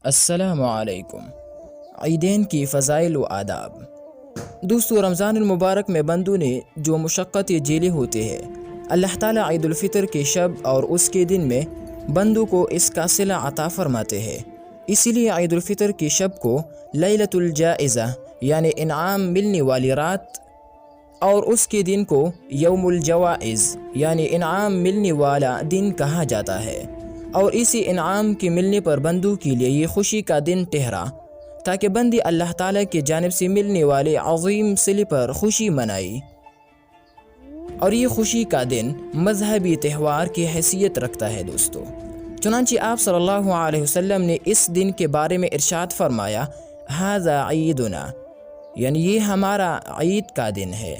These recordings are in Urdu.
السلام علیکم۔ عیدین کی فضائل و آداب۔ دوستو، رمضان المبارک میں بندوں نے جو مشقت جھیلی ہوتے ہیں، اللہ تعالیٰ عید الفطر کے شب اور اس کے دن میں بندوں کو اس کا صلہ عطا فرماتے ہیں۔ اسی لیے عید الفطر کے شب کو لیلۃ الجائزہ یعنی انعام ملنے والی رات، اور اس کے دن کو یوم الجوائز یعنی انعام ملنے والا دن کہا جاتا ہے۔ اور اسی انعام کے ملنے پر بندوں کے لیے یہ خوشی کا دن ٹھہرا تاکہ بندے اللہ تعالیٰ کی جانب سے ملنے والے عظیم صلے پر خوشی منائی۔ اور یہ خوشی کا دن مذہبی تہوار کی حیثیت رکھتا ہے دوستو۔ چنانچہ آپ صلی اللہ علیہ وسلم نے اس دن کے بارے میں ارشاد فرمایا، ھذا عیدنا، یعنی یہ ہمارا عید کا دن ہے۔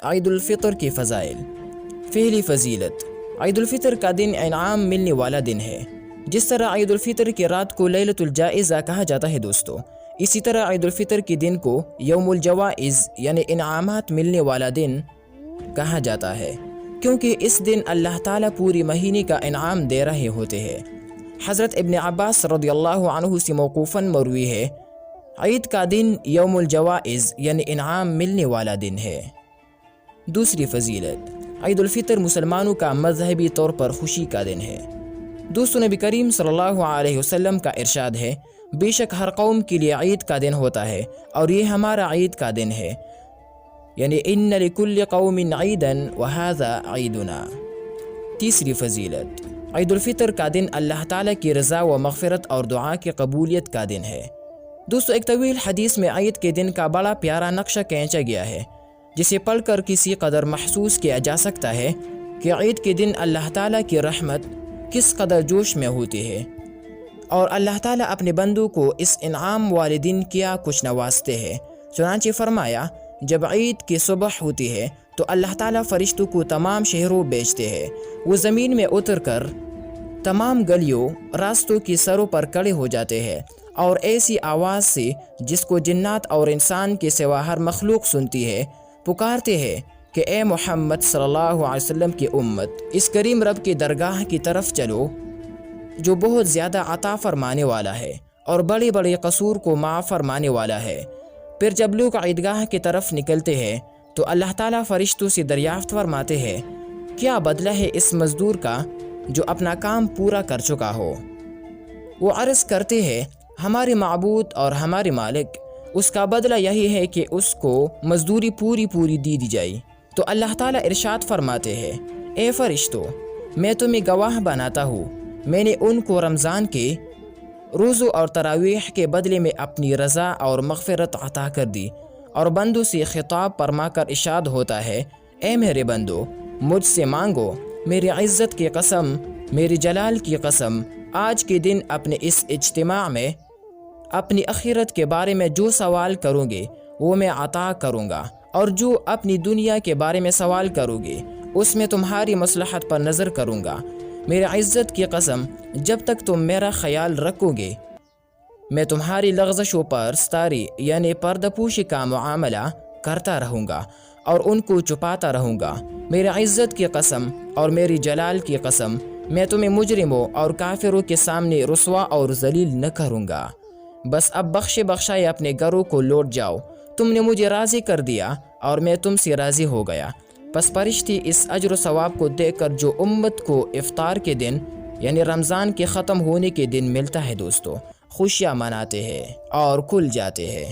عید الفطر کی فضائل۔ پہلی فضیلت، عید الفطر کا دن انعام ملنے والا دن ہے۔ جس طرح عید الفطر کی رات کو لیلۃ الجائزہ کہا جاتا ہے دوستو، اسی طرح عید الفطر کے دن کو یوم الجوائز یعنی انعامات ملنے والا دن کہا جاتا ہے، کیونکہ اس دن اللہ تعالیٰ پوری مہینے کا انعام دے رہے ہوتے ہیں۔ حضرت ابن عباس رضی اللہ عنہ سے موقوفاً مروی ہے، عید کا دن یوم الجوائز یعنی انعام ملنے والا دن ہے۔ دوسری فضیلت، عید الفطر مسلمانوں کا مذہبی طور پر خوشی کا دن ہے۔ دوستو، نبی کریم صلی اللہ علیہ وسلم کا ارشاد ہے، بے شک ہر قوم کے لیے عید کا دن ہوتا ہے اور یہ ہمارا عید کا دن ہے، یعنی ان لکل قوم عیدا وھذا عیدنا۔ تیسری فضیلت، عید الفطر کا دن اللہ تعالیٰ کی رضا و مغفرت اور دعا کی قبولیت کا دن ہے۔ دوستو، ایک طویل حدیث میں عید کے دن کا بڑا پیارا نقشہ کھینچا گیا ہے، جسے پڑھ کر کسی قدر محسوس کیا جا سکتا ہے کہ عید کے دن اللہ تعالیٰ کی رحمت کس قدر جوش میں ہوتی ہے، اور اللہ تعالیٰ اپنے بندوں کو اس انعام والے دن کیا کچھ نوازتے ہیں۔ چنانچہ فرمایا، جب عید کی صبح ہوتی ہے تو اللہ تعالیٰ فرشتوں کو تمام شہروں بھیجتے ہیں، وہ زمین میں اتر کر تمام گلیوں راستوں کی سروں پر کھڑے ہو جاتے ہیں، اور ایسی آواز سے جس کو جنات اور انسان کے سوا ہر مخلوق سنتی ہے، پکارتے ہیں کہ اے محمد صلی اللہ علیہ وسلم کی امت، اس کریم رب کی درگاہ کی طرف چلو جو بہت زیادہ عطا فرمانے والا ہے اور بڑے بڑے قصور کو معاف فرمانے والا ہے۔ پھر جب لوگ عیدگاہ کی طرف نکلتے ہیں تو اللہ تعالیٰ فرشتوں سے دریافت فرماتے ہیں، کیا بدلہ ہے اس مزدور کا جو اپنا کام پورا کر چکا ہو؟ وہ عرض کرتے ہیں، ہمارے معبود اور ہمارے مالک، اس کا بدلہ یہی ہے کہ اس کو مزدوری پوری دی جائے۔ تو اللہ تعالیٰ ارشاد فرماتے ہیں، اے فرشتوں، میں تمہیں گواہ بناتا ہوں، میں نے ان کو رمضان کے روزوں اور تراویح کے بدلے میں اپنی رضا اور مغفرت عطا کر دی۔ اور بندوں سے خطاب فرما کر ارشاد ہوتا ہے، اے میرے بندو، مجھ سے مانگو، میری عزت کی قسم، میری جلال کی قسم، آج کے دن اپنے اس اجتماع میں اپنی آخرت کے بارے میں جو سوال کروں گے وہ میں عطا کروں گا، اور جو اپنی دنیا کے بارے میں سوال کرو گے اس میں تمہاری مصلحت پر نظر کروں گا۔ میری عزت کی قسم، جب تک تم میرا خیال رکھو گے میں تمہاری لغزشوں پر ستاری یعنی پردہ پوشی کا معاملہ کرتا رہوں گا اور ان کو چھپاتا رہوں گا۔ میری عزت کی قسم اور میری جلال کی قسم، میں تمہیں مجرموں اور کافروں کے سامنے رسوا اور ذلیل نہ کروں گا۔ بس اب بخشائے اپنے گھروں کو لوٹ جاؤ، تم نے مجھے راضی کر دیا اور میں تم سے راضی ہو گیا۔ پس فرشتے اس اجر و ثواب کو دے کر جو امت کو افطار کے دن یعنی رمضان کے ختم ہونے کے دن ملتا ہے دوستو، خوشیاں مناتے ہیں اور کھل جاتے ہیں۔